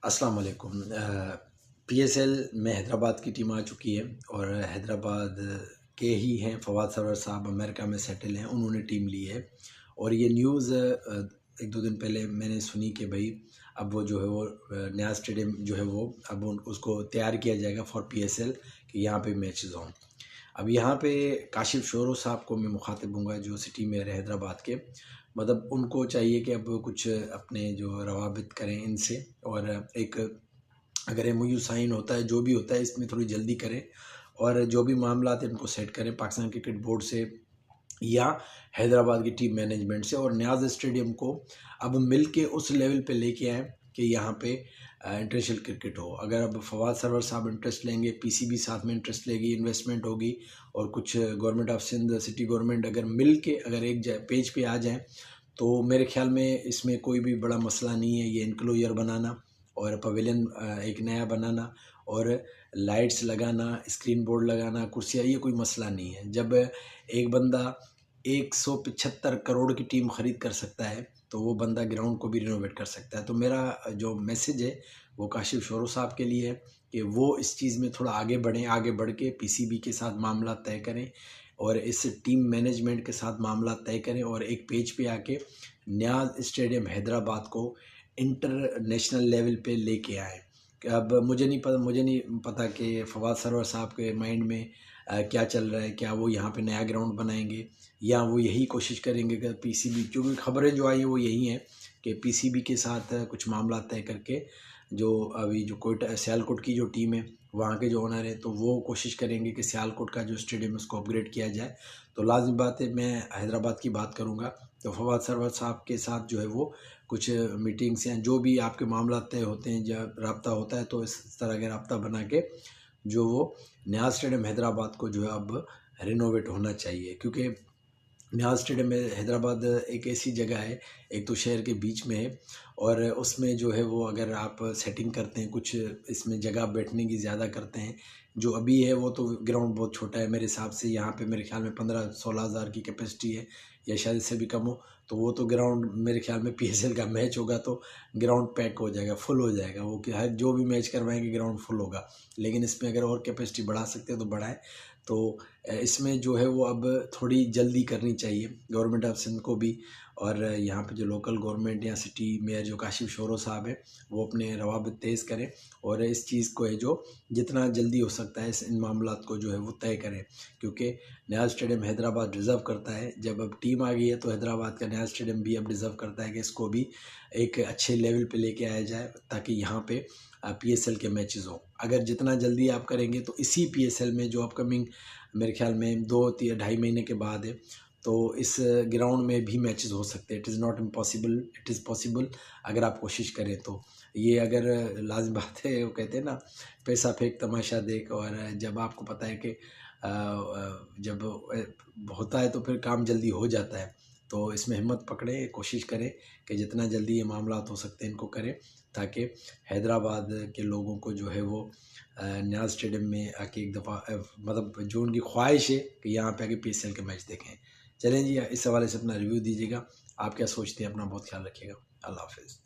अस्सलाम वालेकुम। पीएसएल में हैदराबाद की टीम आ चुकी है और हैदराबाद के ही हैं फवाद सरवर साहब, अमेरिका में सेटल हैं, उन्होंने टीम ली है। और ये न्यूज़ एक दो दिन पहले मैंने सुनी कि भाई अब वो जो है वो नया स्टेडियम जो है वो अब उसको तैयार किया जाएगा फॉर पीएसएल कि यहाँ पे मैचेस हों। अब यहाँ पे काशिफ शोरो साहब को मैं मुखातिब हूँगा जो सिटी मेयर है हैदराबाद के। मतलब उनको चाहिए कि अब कुछ अपने जो रवाबित करें इनसे, और एक अगर एमओयू साइन होता है, जो भी होता है, इसमें थोड़ी जल्दी करें और जो भी मामलात हैं उनको सेट करें पाकिस्तान क्रिकेट बोर्ड से या हैदराबाद की टीम मैनेजमेंट से, और न्याज स्टेडियम को अब मिल के उस लेवल पे लेके आएँ कि यहाँ पे इंटरनेशनल क्रिकेट हो। अगर अब फवाद सरवर साहब इंटरेस्ट लेंगे, पीसीबी साथ में इंटरेस्ट लेगी, इन्वेस्टमेंट होगी, और कुछ government of Sindh, city government अगर मिल के अगर एक पेज पे आ जाएँ तो मेरे ख्याल में इसमें कोई भी बड़ा मसला नहीं है। ये इनक्लोजर बनाना और पवेलियन एक नया बनाना और लाइट्स लगाना, स्क्रीन बोर्ड लगाना, कुर्सियाँ, ये कोई मसला नहीं है। जब एक बंदा 175 करोड़ की टीम ख़रीद कर सकता है तो वो बंदा ग्राउंड को भी रिनोवेट कर सकता है। तो मेरा जो मैसेज है वो काशिफ शोरो साहब के लिए है कि वो इस चीज़ में थोड़ा आगे बढ़ें, आगे बढ़ के पीसीबी के साथ मामला तय करें और इस टीम मैनेजमेंट के साथ मामला तय करें और एक पेज पे आके न्याज स्टेडियम हैदराबाद को इंटरनेशनल लेवल पे लेके आए। अब मुझे नहीं पता कि फवाद सरवर साहब के माइंड में क्या चल रहा है। क्या वो यहाँ पे नया ग्राउंड बनाएंगे या वो यही कोशिश करेंगे कि पीसीबी, क्योंकि खबरें जो आई हैं वो यही हैं कि पीसीबी के साथ कुछ मामला तय करके जो अभी जो कोयटा सियालकोट की जो टीम है वहाँ के जो ओनर है तो वो कोशिश करेंगे कि सियालकोट का जो स्टेडियम है उसको अपग्रेड किया जाए। तो लाज़मी बात है, मैं हैदराबाद की बात करूँगा तो फवाद सरवर साहब के साथ जो है वो कुछ मीटिंग्स या जो भी आपके मामला तय होते हैं, जब रब्ता होता है तो इस तरह के रब्ता बना के जो वो नया स्टेडियम हैदराबाद को जो है अब रिनोवेट होना चाहिए। क्योंकि नया स्टेडियम में हैदराबाद एक ऐसी जगह है, एक तो शहर के बीच में है और उसमें जो है वो अगर आप सेटिंग करते हैं, कुछ इसमें जगह बैठने की ज़्यादा करते हैं, जो अभी है वो तो ग्राउंड बहुत छोटा है मेरे हिसाब से। यहाँ पे मेरे ख्याल में 15-16 हज़ार की कैपेसिटी है या शायद इससे भी कम हो। तो वो तो ग्राउंड मेरे ख्याल में पीएसएल का मैच होगा तो ग्राउंड पैक हो जाएगा, फुल हो जाएगा वो, कि हर जो भी मैच करवाएंगे ग्राउंड फुल होगा। लेकिन इसमें अगर और कैपेसिटी बढ़ा सकते हैं तो बढ़ाएं। तो इसमें जो है वो अब थोड़ी जल्दी करनी चाहिए गवर्नमेंट ऑफ सिंध को भी, और यहाँ पे जो लोकल गवर्नमेंट या सिटी मेयर जो काशिफ शोरो साहब है वो अपने रवाबित तेज़ करें और इस चीज़ को है जो जितना जल्दी हो सकता है इन मामलात को जो है वो तय करें। क्योंकि नया स्टेडियम हैदराबाद डिज़र्व करता है। जब अब टीम आ गई है तो हैदराबाद का नया स्टेडियम भी अब डिज़र्व करता है कि इसको भी एक अच्छे लेवल पे लेके आया जाए ताकि यहाँ पे पीएसएल के मैचेस हों। अगर जितना जल्दी आप करेंगे तो इसी पीएसएल में जो अपकमिंग मेरे ख्याल में 2-2.5 महीने के बाद है तो इस ग्राउंड में भी मैचेस हो सकते हैं। It is not impossible, it is possible अगर आप कोशिश करें तो। ये अगर लाज़िम बात है, वो कहते हैं ना, पैसा फेंक तमाशा देख। और जब आपको पता है कि जब होता है तो फिर काम जल्दी हो जाता है। तो इसमें हिम्मत पकड़ें, कोशिश करें कि जितना जल्दी ये मामलात हो सकते हैं इनको करें ताकि हैदराबाद के लोगों को जो है वो नया स्टेडियम में आके एक दफ़ा मतलब जो उनकी ख्वाहिश है कि यहाँ पे आके पीएसएल के मैच देखें। चलें जी, इस हवाले से अपना रिव्यू दीजिएगा। आप क्या सोचते हैं? अपना बहुत ख्याल रखिएगा। अल्लाह हाफ़िज़।